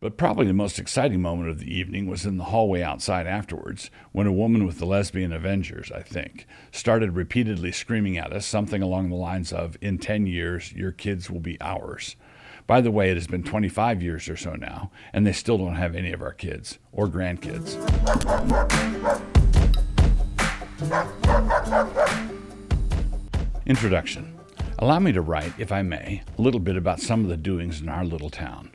But probably the most exciting moment of the evening was in the hallway outside afterwards, when a woman with the lesbian Avengers, I think, started repeatedly screaming at us something along the lines of, "In 10 years, your kids will be ours." By the way, it has been 25 years or so now, and they still don't have any of our kids or grandkids. Introduction. Allow me to write, if I may, a little bit about some of the doings in our little town.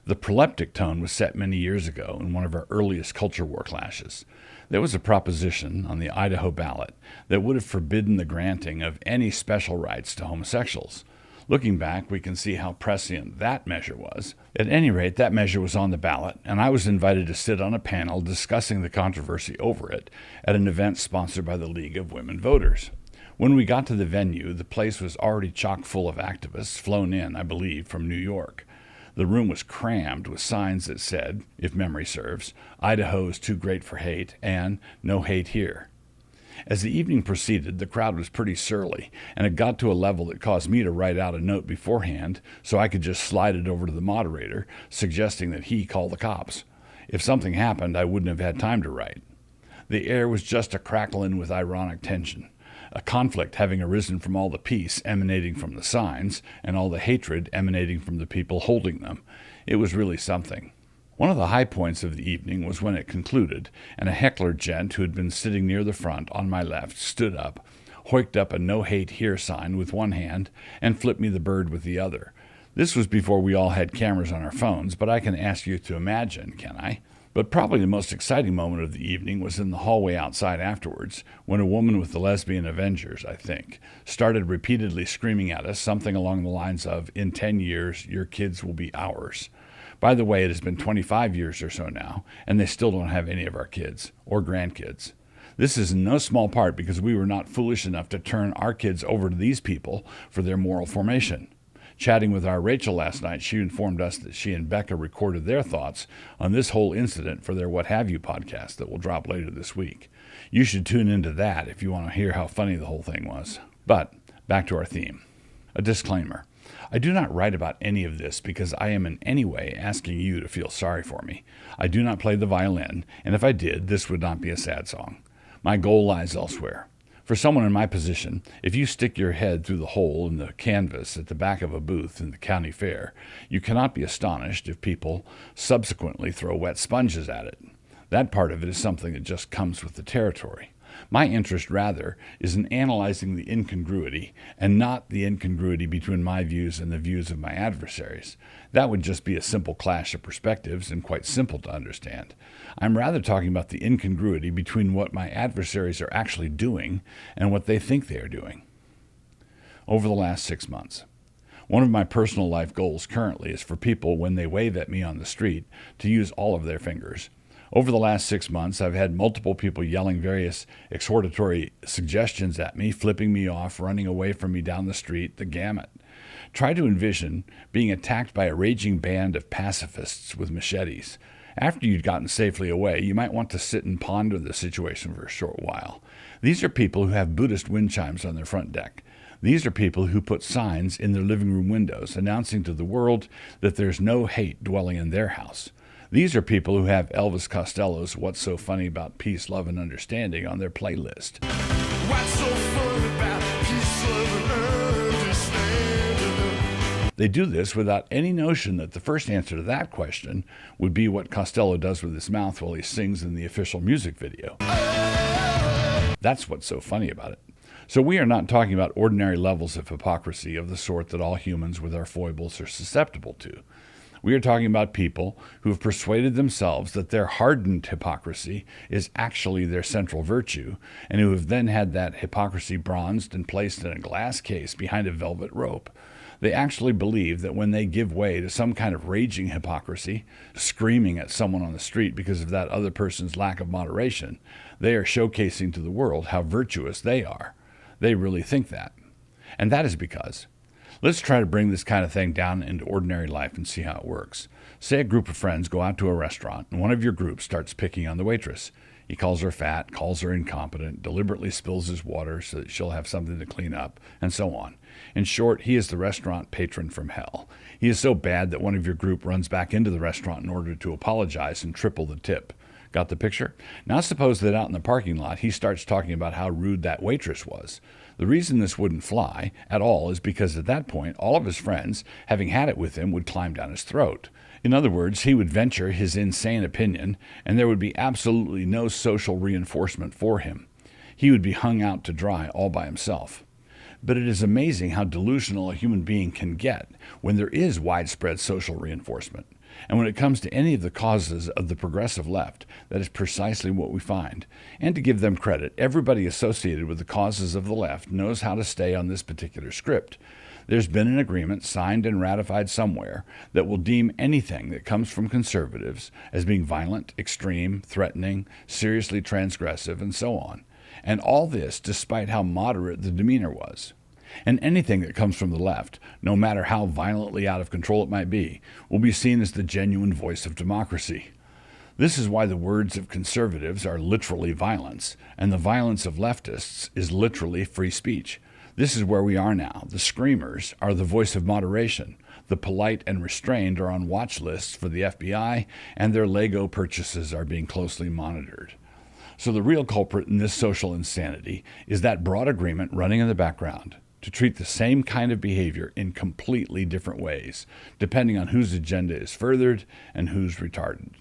The proleptic tone was set many years ago in one of our earliest culture war clashes. There was a proposition on the Idaho ballot that would have forbidden the granting of any special rights to homosexuals. Looking back, we can see how prescient that measure was. At any rate, that measure was on the ballot, and I was invited to sit on a panel discussing the controversy over it at an event sponsored by the League of Women Voters. When we got to the venue, the place was already chock full of activists, flown in, I believe, from New York. The room was crammed with signs that said, if memory serves, "Idaho is too great for hate," and "No hate here." As the evening proceeded, the crowd was pretty surly, and it got to a level that caused me to write out a note beforehand so I could just slide it over to the moderator, suggesting that he call the cops. If something happened, I wouldn't have had time to write. The air was just a crackling with ironic tension. A conflict having arisen from all the peace emanating from the signs and all the hatred emanating from the people holding them. It was really something. One of the high points of the evening was when it concluded, and a heckler gent who had been sitting near the front on my left stood up, hoiked up a "No hate here" sign with one hand, and flipped me the bird with the other. This was before we all had cameras on our phones, but I can ask you to imagine, can I? But probably the most exciting moment of the evening was in the hallway outside afterwards, when a woman with the lesbian Avengers, I think, started repeatedly screaming at us something along the lines of, "In 10 years, your kids will be ours." By the way, it has been 25 years or so now, and they still don't have any of our kids or grandkids. This is in no small part because we were not foolish enough to turn our kids over to these people for their moral formation. Chatting with our Rachel last night, she informed us that she and Becca recorded their thoughts on this whole incident for their What Have You podcast that will drop later this week. You should tune into that if you want to hear how funny the whole thing was. But back to our theme. A disclaimer. I do not write about any of this because I am in any way asking you to feel sorry for me. I do not play the violin, and if I did, this would not be a sad song. My goal lies elsewhere. For someone in my position, if you stick your head through the hole in the canvas at the back of a booth in the county fair, you cannot be astonished if people subsequently throw wet sponges at it. That part of it is something that just comes with the territory. My interest, rather, is in analyzing the incongruity, and not the incongruity between my views and the views of my adversaries. That would just be a simple clash of perspectives and quite simple to understand. I'm rather talking about the incongruity between what my adversaries are actually doing and what they think they are doing. Over the last 6 months, one of my personal life goals currently is for people, when they wave at me on the street, to use all of their fingers. Over the last 6 months, I've had multiple people yelling various exhortatory suggestions at me, flipping me off, running away from me down the street, the gamut. Try to envision being attacked by a raging band of pacifists with machetes. After you'd gotten safely away, you might want to sit and ponder the situation for a short while. These are people who have Buddhist wind chimes on their front deck. These are people who put signs in their living room windows announcing to the world that there's no hate dwelling in their house. These are people who have Elvis Costello's "What's So Funny About Peace, Love, and Understanding" on their playlist. What's so funny about peace, love, and understanding? They do this without any notion that the first answer to that question would be what Costello does with his mouth while he sings in the official music video. That's what's so funny about it. So we are not talking about ordinary levels of hypocrisy of the sort that all humans with our foibles are susceptible to. We are talking about people who have persuaded themselves that their hardened hypocrisy is actually their central virtue, and who have then had that hypocrisy bronzed and placed in a glass case behind a velvet rope. They actually believe that when they give way to some kind of raging hypocrisy, screaming at someone on the street because of that other person's lack of moderation, they are showcasing to the world how virtuous they are. They really think that. And that is because, let's try to bring this kind of thing down into ordinary life and see how it works. Say a group of friends go out to a restaurant, and one of your group starts picking on the waitress. He calls her fat, calls her incompetent, deliberately spills his water so that she'll have something to clean up, and so on. In short, he is the restaurant patron from hell. He is so bad that one of your group runs back into the restaurant in order to apologize and triple the tip. Got the picture? Now suppose that out in the parking lot he starts talking about how rude that waitress was. The reason this wouldn't fly at all is because at that point all of his friends, having had it with him, would climb down his throat. In other words, he would venture his insane opinion, and there would be absolutely no social reinforcement for him. He would be hung out to dry all by himself. But it is amazing how delusional a human being can get when there is widespread social reinforcement. And when it comes to any of the causes of the progressive left, that is precisely what we find. And to give them credit, everybody associated with the causes of the left knows how to stay on this particular script. There's been an agreement signed and ratified somewhere that will deem anything that comes from conservatives as being violent, extreme, threatening, seriously transgressive, and so on. And all this despite how moderate the demeanor was. And anything that comes from the left, no matter how violently out of control it might be, will be seen as the genuine voice of democracy. This is why the words of conservatives are literally violence, and the violence of leftists is literally free speech. This is where we are now. The screamers are the voice of moderation. The polite and restrained are on watch lists for the FBI, and their Lego purchases are being closely monitored. So the real culprit in this social insanity is that broad agreement running in the background to treat the same kind of behavior in completely different ways, depending on whose agenda is furthered and who's retarded.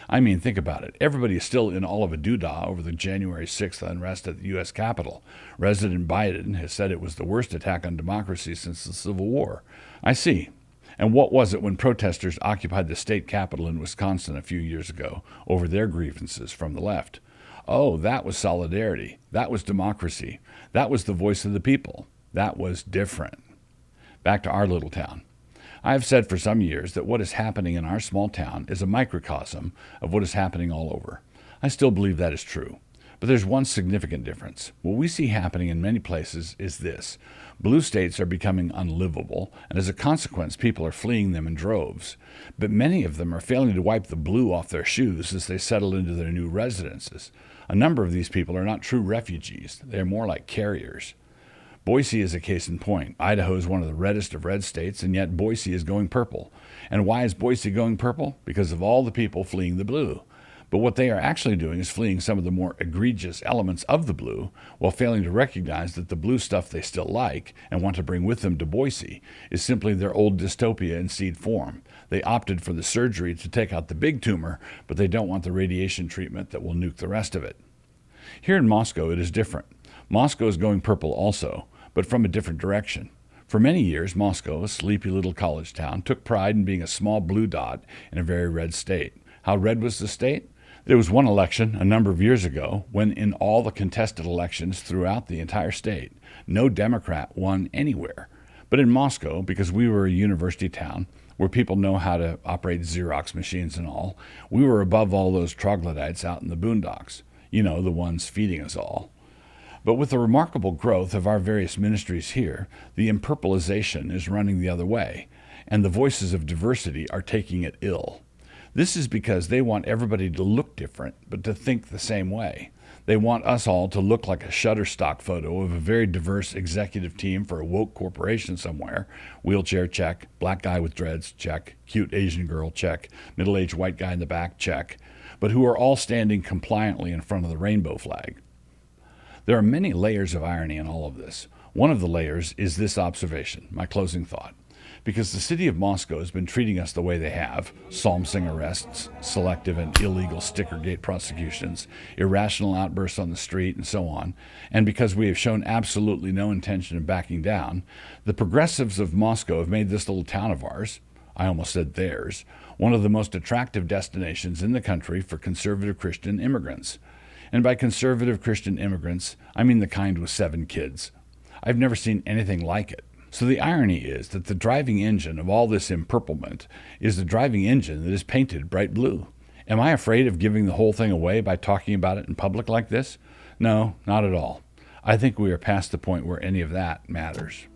I mean, think about it. Everybody is still in all of a doodah over the January 6th unrest at the U.S. Capitol. President Biden has said it was the worst attack on democracy since the Civil War. I see. And what was it when protesters occupied the state capitol in Wisconsin a few years ago over their grievances from the left? Oh, that was solidarity. That was democracy. That was the voice of the people. That was different. Back to our little town. I have said for some years that what is happening in our small town is a microcosm of what is happening all over. I still believe that is true. But there's one significant difference. What we see happening in many places is this. Blue states are becoming unlivable, and as a consequence, people are fleeing them in droves. But many of them are failing to wipe the blue off their shoes as they settle into their new residences. A number of these people are not true refugees. They are more like carriers. Boise is a case in point. Idaho is one of the reddest of red states, and yet Boise is going purple. And why is Boise going purple? Because of all the people fleeing the blue. But what they are actually doing is fleeing some of the more egregious elements of the blue, while failing to recognize that the blue stuff they still like and want to bring with them to Boise is simply their old dystopia in seed form. They opted for the surgery to take out the big tumor, but they don't want the radiation treatment that will nuke the rest of it. Here in Moscow, it is different. Moscow is going purple also, but from a different direction. For many years, Moscow, a sleepy little college town, took pride in being a small blue dot in a very red state. How red was the state? There was one election a number of years ago when in all the contested elections throughout the entire state, no Democrat won anywhere. But in Moscow, because we were a university town where people know how to operate Xerox machines and all, we were above all those troglodytes out in the boondocks. You know, the ones feeding us all. But with the remarkable growth of our various ministries here, the impurplization is running the other way, and the voices of diversity are taking it ill. This is because they want everybody to look different, but to think the same way. They want us all to look like a Shutterstock photo of a very diverse executive team for a woke corporation somewhere. Wheelchair, check. Black guy with dreads, check. Cute Asian girl, check. Middle-aged white guy in the back, check. But who are all standing compliantly in front of the rainbow flag. There are many layers of irony in all of this. One of the layers is this observation, my closing thought. Because the city of Moscow has been treating us the way they have, psalm sing arrests, selective and illegal stickergate prosecutions, irrational outbursts on the street, and so on, and because we have shown absolutely no intention of backing down, the progressives of Moscow have made this little town of ours, I almost said theirs, one of the most attractive destinations in the country for conservative Christian immigrants. And by conservative Christian immigrants, I mean the kind with 7 kids. I've never seen anything like it. So the irony is that the driving engine of all this empurplement is the driving engine that is painted bright blue. Am I afraid of giving the whole thing away by talking about it in public like this? No, not at all. I think we are past the point where any of that matters.